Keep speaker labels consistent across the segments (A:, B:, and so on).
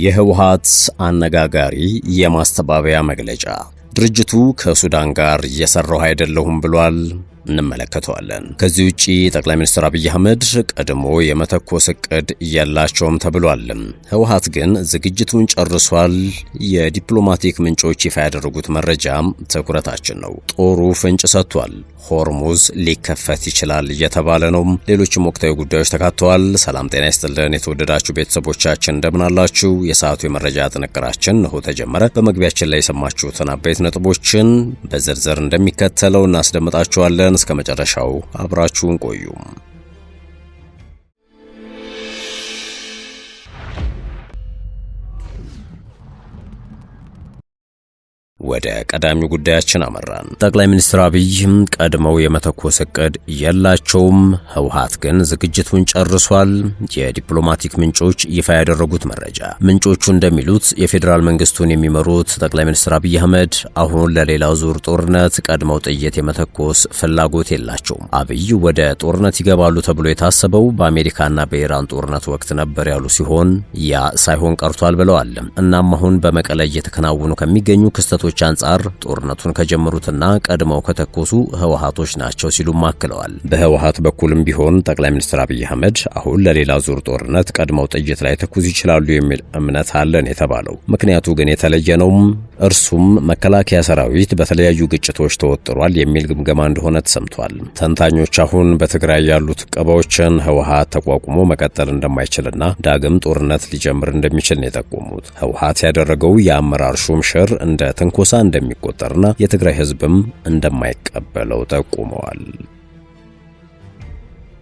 A: የህወሓት አነጋጋሪ የማስተባበያ መግለጫ። ድርጅቱ ከሱዳን ጋር እየሰራው አይደለሁም ብሏል። እንመለከተዋለን። ከዚህ ውጪ ጠቅላይ ሚኒስትር አብይ አህመድ ቀድሞ የመተኮስ እቅድ የላቸውም ተብሏል። ህወሓት ግን ዝግጅቱን ጨርሷል። የዲፕሎማቲክ ምንጮች ይፋ ያደረጉት መረጃ ትኩረታችን ነው። ጦሩ ፍንጭ ሰጥቷል። ሆርሙዝ ሊከፈት ይችላል እየተባለ ነው። ሌሎችም ወቅታዊ ጉዳዮች ተካተዋል። ሰላም ጤና ይስጥልን የተወደዳችሁ ቤተሰቦቻችን እንደምን አላችሁ? የሰዓቱ የመረጃ ጥንቅራችን ነው ተጀመረ። በመግቢያችን ላይ የሰማችሁትን አበይት ነጥቦችን በዝርዝር እንደሚከተለው እናስደምጣችኋለን። እስከ መጨረሻው አብራችሁን ቆዩ። ወደ ቀዳሚው ጉዳያችን አመራን። ጠቅላይ ሚኒስትር አብይ ቀድመው የመተኮስ እቅድ የላቸውም፣ ህወሓት ግን ዝግጅቱን ጨርሷል። የዲፕሎማቲክ ምንጮች ይፋ ያደረጉት መረጃ። ምንጮቹ እንደሚሉት የፌዴራል መንግስቱን የሚመሩት ጠቅላይ ሚኒስትር አብይ አህመድ አሁን ለሌላው ዙር ጦርነት ቀድመው ጥይት የመተኮስ ፍላጎት የላቸውም። አብይ ወደ ጦርነት ይገባሉ ተብሎ የታሰበው በአሜሪካና በኢራን ጦርነት ወቅት ነበር ያሉ ሲሆን ያ ሳይሆን ቀርቷል ብለዋል። እናም አሁን በመቀለ እየተከናወኑ ከሚገኙ ክስተቶች አንጻር ጦርነቱን ከጀመሩትና ቀድመው ከተኮሱ ህወሓቶች ናቸው ሲሉ ማክለዋል። በህወሓት በኩልም ቢሆን ጠቅላይ ሚኒስትር አብይ አህመድ አሁን ለሌላ ዙር ጦርነት ቀድመው ጥይት ላይ ተኩስ ይችላሉ የሚል እምነት አለን የተባለው ምክንያቱ ግን የተለየ ነው። እርሱም መከላከያ ሰራዊት በተለያዩ ግጭቶች ተወጥሯል የሚል ግምገማ እንደሆነ ተሰምቷል። ተንታኞች አሁን በትግራይ ያሉት ቀባዎችን ህወሓት ተቋቁሞ መቀጠል እንደማይችልና ዳግም ጦርነት ሊጀምር እንደሚችል ነው የጠቆሙት። ህወሓት ያደረገው የአመራር ሹምሽር እንደ ትንኮሳ እንደሚቆጠርና የትግራይ ህዝብም እንደማይቀበለው ጠቁመዋል።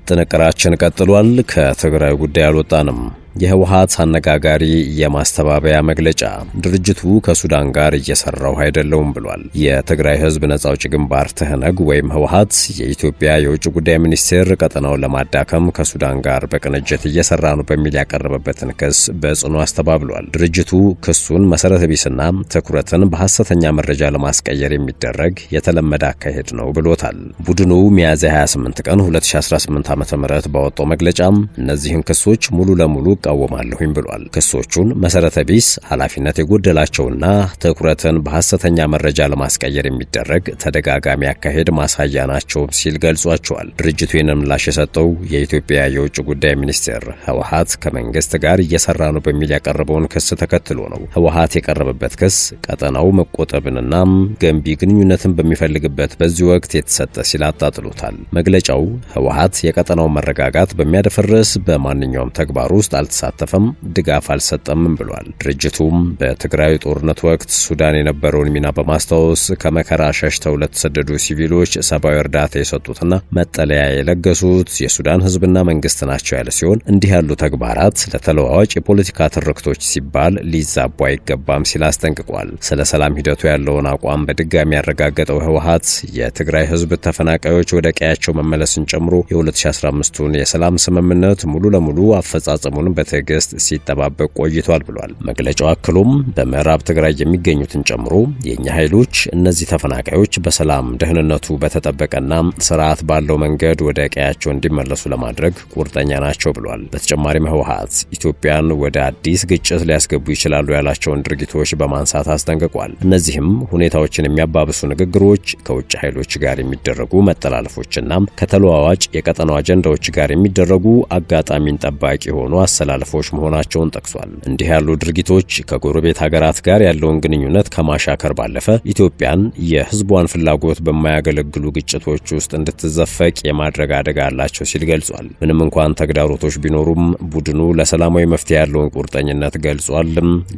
A: ጥንቅራችን ቀጥሏል። ከትግራይ ጉዳይ አልወጣንም። የህወሓት አነጋጋሪ የማስተባበያ መግለጫ። ድርጅቱ ከሱዳን ጋር እየሰራው አይደለውም ብሏል። የትግራይ ህዝብ ነጻ አውጪ ግንባር ትህነግ ወይም ህወሓት የኢትዮጵያ የውጭ ጉዳይ ሚኒስቴር ቀጠናውን ለማዳከም ከሱዳን ጋር በቅንጅት እየሰራ ነው በሚል ያቀረበበትን ክስ በጽኑ አስተባብሏል። ድርጅቱ ክሱን መሰረተ ቢስና ትኩረትን በሐሰተኛ መረጃ ለማስቀየር የሚደረግ የተለመደ አካሄድ ነው ብሎታል። ቡድኑ ሚያዝያ 28 ቀን 2018 ዓ.ም ባወጣው መግለጫም እነዚህን ክሶች ሙሉ ለሙሉ እቃወማለሁኝ ብሏል። ክሶቹን መሰረተ ቢስ፣ ኃላፊነት የጎደላቸውና ትኩረትን በሐሰተኛ መረጃ ለማስቀየር የሚደረግ ተደጋጋሚ አካሄድ ማሳያ ናቸው ሲል ገልጿቸዋል። ድርጅቱ ይህንን ምላሽ የሰጠው የኢትዮጵያ የውጭ ጉዳይ ሚኒስቴር ህወሓት ከመንግስት ጋር እየሰራ ነው በሚል ያቀረበውን ክስ ተከትሎ ነው። ህወሓት የቀረበበት ክስ ቀጠናው መቆጠብንና ገንቢ ግንኙነትን በሚፈልግበት በዚህ ወቅት የተሰጠ ሲል አጣጥሎታል። መግለጫው ህወሓት የቀጠናውን መረጋጋት በሚያደፈርስ በማንኛውም ተግባር ውስጥ አልተሳተፈም፣ ድጋፍ አልሰጠምም ብሏል። ድርጅቱም በትግራይ ጦርነት ወቅት ሱዳን የነበረውን ሚና በማስታወስ ከመከራ ሸሽተው ለተሰደዱ ሲቪሎች ሰብአዊ እርዳታ የሰጡትና መጠለያ የለገሱት የሱዳን ህዝብና መንግስት ናቸው ያለ ሲሆን እንዲህ ያሉ ተግባራት ለተለዋዋጭ የፖለቲካ ትርክቶች ሲባል ሊዛቡ አይገባም ሲል አስጠንቅቋል። ስለ ሰላም ሂደቱ ያለውን አቋም በድጋሚ ያረጋገጠው ህወሓት የትግራይ ህዝብ ተፈናቃዮች ወደ ቀያቸው መመለስን ጨምሮ የ2015ቱን የሰላም ስምምነት ሙሉ ለሙሉ አፈጻጸሙን በትዕግስት ሲጠባበቅ ቆይቷል ብሏል። መግለጫው አክሎም በምዕራብ ትግራይ የሚገኙትን ጨምሮ የኛ ኃይሎች እነዚህ ተፈናቃዮች በሰላም ደህንነቱ በተጠበቀና ስርዓት ባለው መንገድ ወደ ቀያቸው እንዲመለሱ ለማድረግ ቁርጠኛ ናቸው ብሏል። በተጨማሪም ህወሓት ኢትዮጵያን ወደ አዲስ ግጭት ሊያስገቡ ይችላሉ ያላቸውን ድርጊቶች በማንሳት አስጠንቅቋል። እነዚህም ሁኔታዎችን የሚያባብሱ ንግግሮች፣ ከውጭ ኃይሎች ጋር የሚደረጉ መጠላለፎችና ከተለዋዋጭ የቀጠናው አጀንዳዎች ጋር የሚደረጉ አጋጣሚን ጠባቂ የሆኑ አሰላለፎች መሆናቸውን ጠቅሷል። እንዲህ ያሉ ድርጊቶች ከጎረቤት ሀገራት ጋር ያለውን ግንኙነት ከማሻከር ባለፈ ኢትዮጵያን የህዝቧን ፍላጎት በማያገለግሉ ግጭቶች ውስጥ እንድትዘፈቅ የማድረግ አደጋ አላቸው ሲል ገልጿል። ምንም እንኳን ተግዳሮቶች ቢኖሩም ቡድኑ ለሰላማዊ መፍትሄ ያለውን ቁርጠኝነት ገልጿል።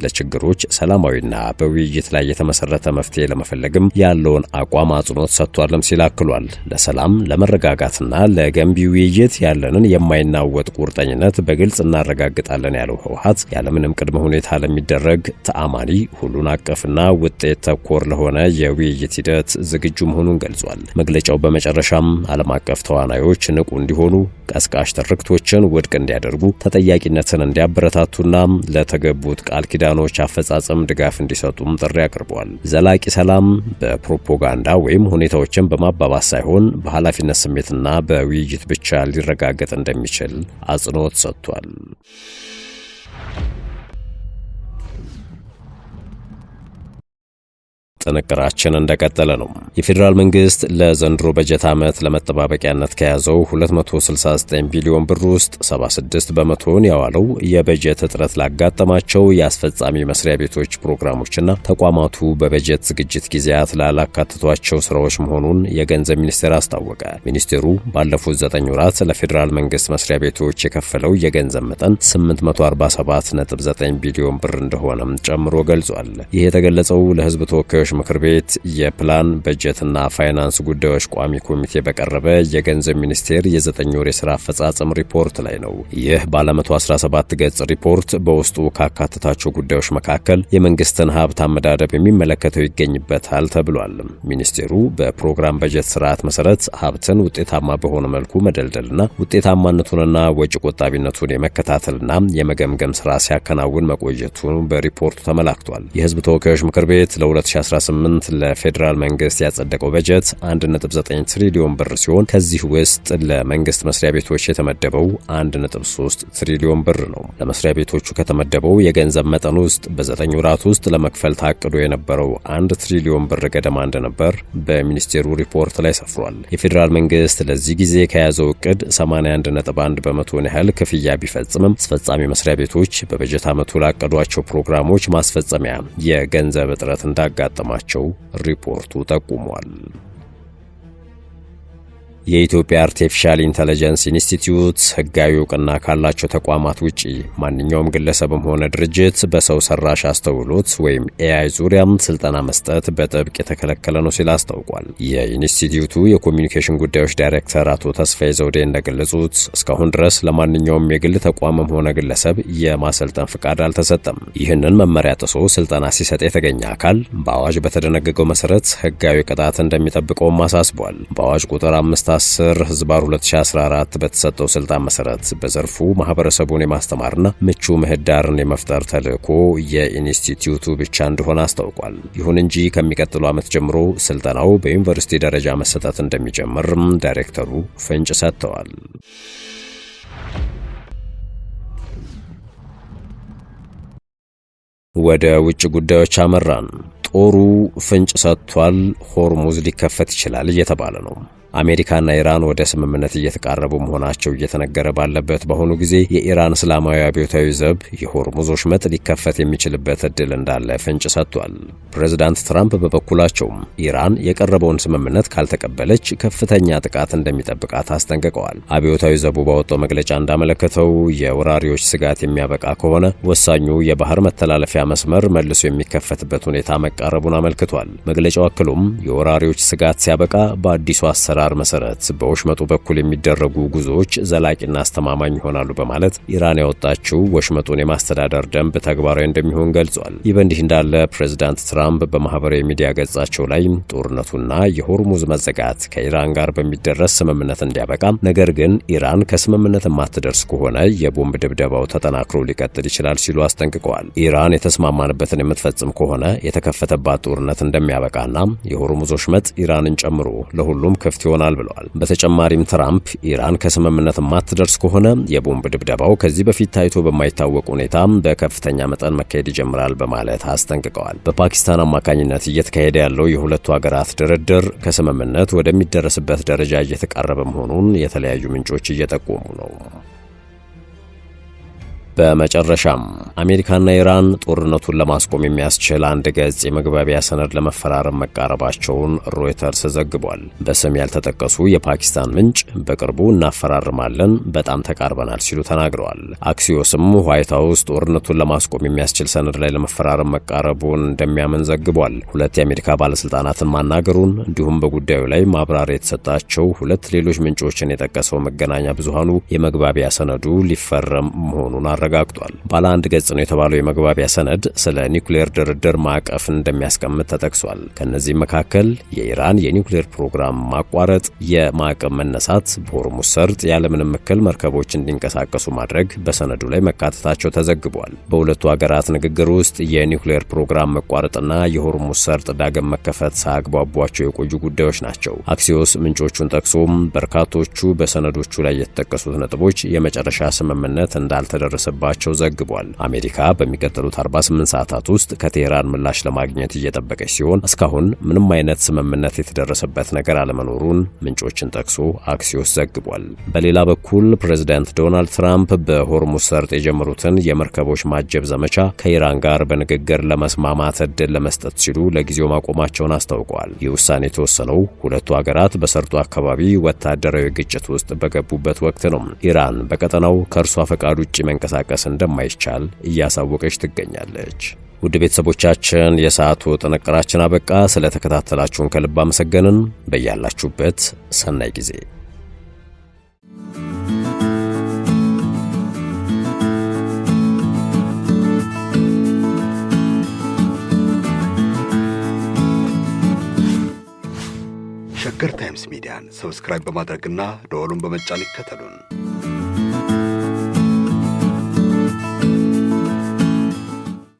A: ለችግሮች ሰላማዊና በውይይት ላይ የተመሰረተ መፍትሄ ለመፈለግም ያለውን አቋም አጽንኦት ሰጥቷልም ሲል አክሏል። ለሰላም ለመረጋጋትና ለገንቢ ውይይት ያለንን የማይናወጥ ቁርጠኝነት በግልጽ እናረጋግጣለን ያለው ህወሓት ያለምንም ቅድመ ሁኔታ ለሚደረግ ተአማኒ ሁሉን አቀፍና ውጤት ተኮር ለሆነ የውይይት ሂደት ዝግጁ መሆኑን ገልጿል። መግለጫው በመጨረሻም ዓለም አቀፍ ተዋናዮች ንቁ እንዲሆኑ፣ ቀስቃሽ ትርክቶችን ውድቅ እንዲያደርጉ፣ ተጠያቂነትን እንዲያበረታቱና ለተገቡት ቃል ኪዳኖች አፈጻጸም ድጋፍ እንዲሰጡም ጥሪ አቅርበዋል። ዘላቂ ሰላም በፕሮፓጋንዳ ወይም ሁኔታዎችን በማባባስ ሳይሆን በኃላፊነት ስሜትና በውይይት ብቻ ሊረጋገጥ እንደሚችል አጽንኦት ሰጥቷል። ጥንቅራችን እንደቀጠለ ነው። የፌዴራል መንግስት ለዘንድሮ በጀት ዓመት ለመጠባበቂያነት ከያዘው 269 ቢሊዮን ብር ውስጥ 76 በመቶውን ያዋለው የበጀት እጥረት ላጋጠማቸው የአስፈጻሚ መስሪያ ቤቶች ፕሮግራሞችና ተቋማቱ በበጀት ዝግጅት ጊዜያት ላላካተቷቸው ስራዎች መሆኑን የገንዘብ ሚኒስቴር አስታወቀ። ሚኒስቴሩ ባለፉት 9 ወራት ለፌዴራል መንግስት መስሪያ ቤቶች የከፈለው የገንዘብ መጠን 847.9 ቢሊዮን ብር እንደሆነም ጨምሮ ገልጿል። ይህ የተገለጸው ለህዝብ ተወካዮች ምክር ቤት የፕላን በጀትና ፋይናንስ ጉዳዮች ቋሚ ኮሚቴ በቀረበ የገንዘብ ሚኒስቴር የ9 ወር የሥራ አፈጻጸም ሪፖርት ላይ ነው። ይህ ባለ 117 ገጽ ሪፖርት በውስጡ ካካተታቸው ጉዳዮች መካከል የመንግስትን ሀብት አመዳደብ የሚመለከተው ይገኝበታል ተብሏል። ሚኒስቴሩ በፕሮግራም በጀት ስርዓት መሰረት ሀብትን ውጤታማ በሆነ መልኩ መደልደልና ውጤታማነቱንና ወጪ ቆጣቢነቱን የመከታተልና የመገምገም ስራ ሲያከናውን መቆየቱን በሪፖርቱ ተመላክቷል። የህዝብ ተወካዮች ምክር ቤት ለ2018 ለፌዴራል መንግስት ያጸደቀው በጀት 1.9 ትሪሊዮን ብር ሲሆን ከዚህ ውስጥ ለመንግስት መስሪያ ቤቶች የተመደበው 1.3 ትሪሊዮን ብር ነው። ለመስሪያ ቤቶቹ ከተመደበው የገንዘብ መጠን ውስጥ በ9 ወራት ውስጥ ለመክፈል ታቅዶ የነበረው 1 ትሪሊዮን ብር ገደማ እንደነበር በሚኒስቴሩ ሪፖርት ላይ ሰፍሯል። የፌዴራል መንግስት ለዚህ ጊዜ ከያዘው እቅድ 81.1 በመቶን ያህል ክፍያ ቢፈጽምም አስፈጻሚ መስሪያ ቤቶች በበጀት ዓመቱ ላቀዷቸው ፕሮግራሞች ማስፈጸሚያ የገንዘብ እጥረት እንዳጋጠማቸው ሪፖርቱ ጠቁሟል። የኢትዮጵያ አርቲፊሻል ኢንተለጀንስ ኢንስቲትዩት ሕጋዊ እውቅና ካላቸው ተቋማት ውጪ ማንኛውም ግለሰብም ሆነ ድርጅት በሰው ሰራሽ አስተውሎት ወይም ኤአይ ዙሪያም ስልጠና መስጠት በጥብቅ የተከለከለ ነው ሲል አስታውቋል። የኢንስቲትዩቱ የኮሚኒኬሽን ጉዳዮች ዳይሬክተር አቶ ተስፋዬ ዘውዴ እንደገለጹት እስካሁን ድረስ ለማንኛውም የግል ተቋምም ሆነ ግለሰብ የማሰልጠን ፍቃድ አልተሰጠም። ይህንን መመሪያ ጥሶ ስልጠና ሲሰጥ የተገኘ አካል በአዋጅ በተደነገገው መሰረት ሕጋዊ ቅጣት እንደሚጠብቀውም አሳስቧል። በአዋጅ ቁጥር 5/10/2014 በተሰጠው ስልጣን መሰረት በዘርፉ ማህበረሰቡን የማስተማርና ምቹ ምህዳርን የመፍጠር ተልዕኮ የኢንስቲትዩቱ ብቻ እንደሆነ አስታውቋል። ይሁን እንጂ ከሚቀጥለው ዓመት ጀምሮ ስልጠናው በዩኒቨርሲቲ ደረጃ መሰጠት እንደሚጀምር ዳይሬክተሩ ፍንጭ ሰጥተዋል። ወደ ውጭ ጉዳዮች አመራን። ጦሩ ፍንጭ ሰጥቷል፣ ሆርሙዝ ሊከፈት ይችላል እየተባለ ነው። አሜሪካና ኢራን ወደ ስምምነት እየተቃረቡ መሆናቸው እየተነገረ ባለበት በአሁኑ ጊዜ የኢራን እስላማዊ አብዮታዊ ዘብ የሆርሙዝ ወሽመጥ ሊከፈት የሚችልበት እድል እንዳለ ፍንጭ ሰጥቷል። ፕሬዝዳንት ትራምፕ በበኩላቸው ኢራን የቀረበውን ስምምነት ካልተቀበለች ከፍተኛ ጥቃት እንደሚጠብቃት አስጠንቅቀዋል። አብዮታዊ ዘቡ ባወጣው መግለጫ እንዳመለከተው የወራሪዎች ስጋት የሚያበቃ ከሆነ ወሳኙ የባህር መተላለፊያ መስመር መልሶ የሚከፈትበት ሁኔታ መቃረቡን አመልክቷል። መግለጫው አክሎም የወራሪዎች ስጋት ሲያበቃ በአዲሱ አሰራር መሰረት በወሽመጡ በኩል የሚደረጉ ጉዞዎች ዘላቂና አስተማማኝ ይሆናሉ በማለት ኢራን ያወጣችው ወሽመጡን የማስተዳደር ደንብ ተግባራዊ እንደሚሆን ገልጿል። ይህ በእንዲህ እንዳለ ፕሬዝዳንት ትራምፕ በማህበራዊ ሚዲያ ገጻቸው ላይ ጦርነቱና የሆርሙዝ መዘጋት ከኢራን ጋር በሚደረስ ስምምነት እንዲያበቃ፣ ነገር ግን ኢራን ከስምምነት የማትደርስ ከሆነ የቦምብ ድብደባው ተጠናክሮ ሊቀጥል ይችላል ሲሉ አስጠንቅቀዋል። ኢራን የተስማማንበትን የምትፈጽም ከሆነ የተከፈተባት ጦርነት እንደሚያበቃና የሆርሙዝ ወሽመጥ ኢራንን ጨምሮ ለሁሉም ክፍት ይሆናል ብለዋል። በተጨማሪም ትራምፕ ኢራን ከስምምነት የማትደርስ ከሆነ የቦምብ ድብደባው ከዚህ በፊት ታይቶ በማይታወቅ ሁኔታ በከፍተኛ መጠን መካሄድ ይጀምራል በማለት አስጠንቅቀዋል። በፓኪስታን አማካኝነት እየተካሄደ ያለው የሁለቱ ሀገራት ድርድር ከስምምነት ወደሚደረስበት ደረጃ እየተቃረበ መሆኑን የተለያዩ ምንጮች እየጠቆሙ ነው። በመጨረሻም አሜሪካና ኢራን ጦርነቱን ለማስቆም የሚያስችል አንድ ገጽ የመግባቢያ ሰነድ ለመፈራረም መቃረባቸውን ሮይተርስ ዘግቧል። በስም ያልተጠቀሱ የፓኪስታን ምንጭ በቅርቡ እናፈራርማለን፣ በጣም ተቃርበናል ሲሉ ተናግረዋል። አክሲዮስም ዋይት ሀውስ ጦርነቱን ለማስቆም የሚያስችል ሰነድ ላይ ለመፈራረም መቃረቡን እንደሚያምን ዘግቧል። ሁለት የአሜሪካ ባለስልጣናትን ማናገሩን እንዲሁም በጉዳዩ ላይ ማብራሪያ የተሰጣቸው ሁለት ሌሎች ምንጮችን የጠቀሰው መገናኛ ብዙሃኑ የመግባቢያ ሰነዱ ሊፈረም መሆኑን አረጋግጧል። ባለ አንድ ገጽ ነው የተባለው የመግባቢያ ሰነድ ስለ ኒውክሌር ድርድር ማዕቀፍ እንደሚያስቀምጥ ተጠቅሷል። ከነዚህም መካከል የኢራን የኒውክሌር ፕሮግራም ማቋረጥ፣ የማዕቀብ መነሳት፣ በሆርሙዝ ሰርጥ ያለምንም እክል መርከቦች እንዲንቀሳቀሱ ማድረግ በሰነዱ ላይ መካተታቸው ተዘግቧል። በሁለቱ ሀገራት ንግግር ውስጥ የኒውክሌር ፕሮግራም መቋረጥና የሆርሙዝ ሰርጥ ዳግም መከፈት ሳያግባቧቸው የቆዩ ጉዳዮች ናቸው። አክሲዮስ ምንጮቹን ጠቅሶም በርካቶቹ በሰነዶቹ ላይ የተጠቀሱት ነጥቦች የመጨረሻ ስምምነት እንዳልተደረሰ እንደደረሰባቸው ዘግቧል። አሜሪካ በሚቀጥሉት 48 ሰዓታት ውስጥ ከቴህራን ምላሽ ለማግኘት እየጠበቀች ሲሆን እስካሁን ምንም አይነት ስምምነት የተደረሰበት ነገር አለመኖሩን ምንጮችን ጠቅሶ አክሲዮስ ዘግቧል። በሌላ በኩል ፕሬዝዳንት ዶናልድ ትራምፕ በሆርሙዝ ሰርጥ የጀመሩትን የመርከቦች ማጀብ ዘመቻ ከኢራን ጋር በንግግር ለመስማማት እድል ለመስጠት ሲሉ ለጊዜው ማቆማቸውን አስታውቀዋል። ይህ ውሳኔ የተወሰነው ሁለቱ ሀገራት በሰርጡ አካባቢ ወታደራዊ ግጭት ውስጥ በገቡበት ወቅት ነው። ኢራን በቀጠናው ከእርሷ ፈቃድ ውጭ መንቀሳቀስ እንደማይቻል እያሳወቀች ትገኛለች። ውድ ቤተሰቦቻችን የሰዓቱ ጥንቅራችን አበቃ። ስለተከታተላችሁን ከልብ አመሰገንን። በያላችሁበት ሰናይ ጊዜ
B: ሸገር ታይምስ ሚዲያን ሰብስክራይብ በማድረግና ደወሉን በመጫን ይከተሉን።